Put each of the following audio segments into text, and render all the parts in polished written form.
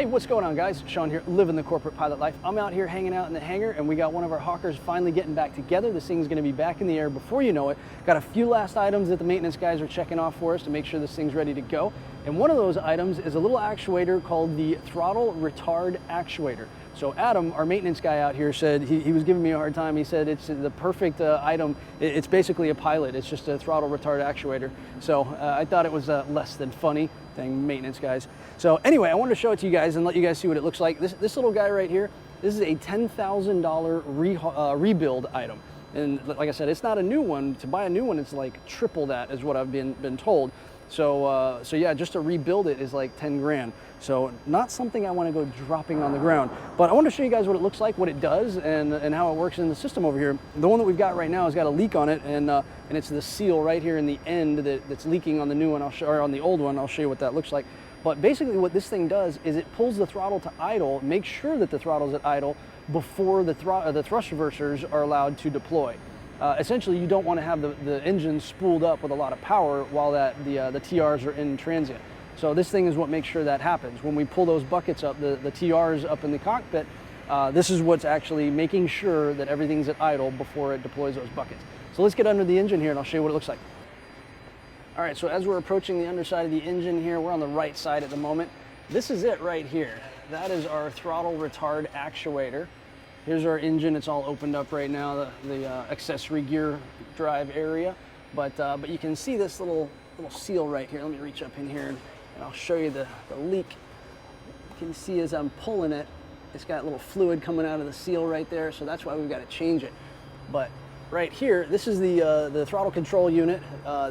Hey, what's going on, guys? Sean here, living the corporate pilot life. I'm out here hanging out in the hangar, and we got one of our Hawkers finally getting back together. This thing's gonna be back in the air before you know it. Got a few last items that the maintenance guys are checking off for us to make sure this thing's ready to go. And one of those items is a little actuator called the throttle retard actuator. So Adam, our maintenance guy out here, said he was giving me a hard time. He said it's the perfect item. It's basically a pilot. It's just a throttle retard actuator. So I thought it was less than funny. Dang maintenance guys. So anyway, I wanted to show it to you guys and let you guys see what it looks like. This little guy right here, this is a $10,000 rebuild item. And like I said, it's not a new one. To buy a new one, it's like triple that is what I've been told. So yeah, just to rebuild it is like 10 grand. So not something I want to go dropping on the ground. But I want to show you guys what it looks like, what it does, and how it works in the system over here. The one that we've got right now has got a leak on it, and it's the seal right here in the end that's leaking on the new one. Or on the old one. I'll show you what that looks like. But basically what this thing does is it pulls the throttle to idle, makes sure that the throttle's at idle before the thrust reversers are allowed to deploy. Essentially, you don't want to have the engine spooled up with a lot of power while the TRs are in transient. So this thing is what makes sure that happens. When we pull those buckets up, the TRs up in the cockpit, this is what's actually making sure that everything's at idle before it deploys those buckets. So let's get under the engine here and I'll show you what it looks like. All right, so as we're approaching the underside of the engine here, we're on the right side at the moment. This is it right here. That is our throttle retard actuator. Here's our engine. It's all opened up right now, the accessory gear drive area. But you can see this little seal right here. Let me reach up in here and I'll show you the leak. You can see as I'm pulling it, it's got a little fluid coming out of the seal right there. So that's why we've got to change it. But right here, this is the throttle control unit.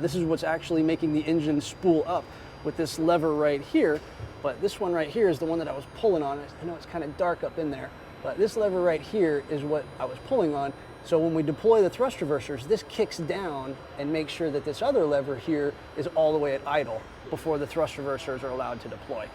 This is what's actually making the engine spool up with this lever right here. But this one right here is the one that I was pulling on. I know it's kind of dark up in there. But this lever right here is what I was pulling on. So when we deploy the thrust reversers, this kicks down and makes sure that this other lever here is all the way at idle before the thrust reversers are allowed to deploy.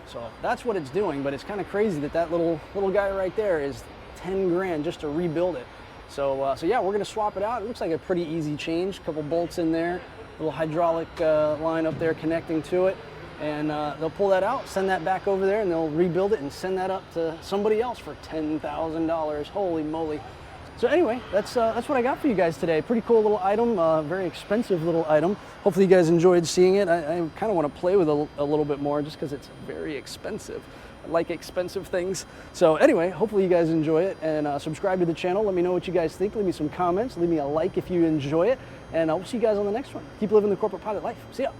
So that's what it's doing, but it's kind of crazy that little guy right there is 10 grand just to rebuild it. So yeah, we're gonna swap it out. It looks like a pretty easy change. A couple bolts in there, little hydraulic line up there connecting to it. And they'll pull that out, send that back over there, and they'll rebuild it and send that up to somebody else for $10,000. Holy moly. So anyway, that's what I got for you guys today. Pretty cool little item, very expensive little item. Hopefully you guys enjoyed seeing it. I kind of want to play with it a little bit more just because it's very expensive. I like expensive things. So anyway, hopefully you guys enjoy it, and subscribe to the channel. Let me know what you guys think. Leave me some comments. Leave me a like if you enjoy it. And I'll see you guys on the next one. Keep living the corporate pilot life. See ya.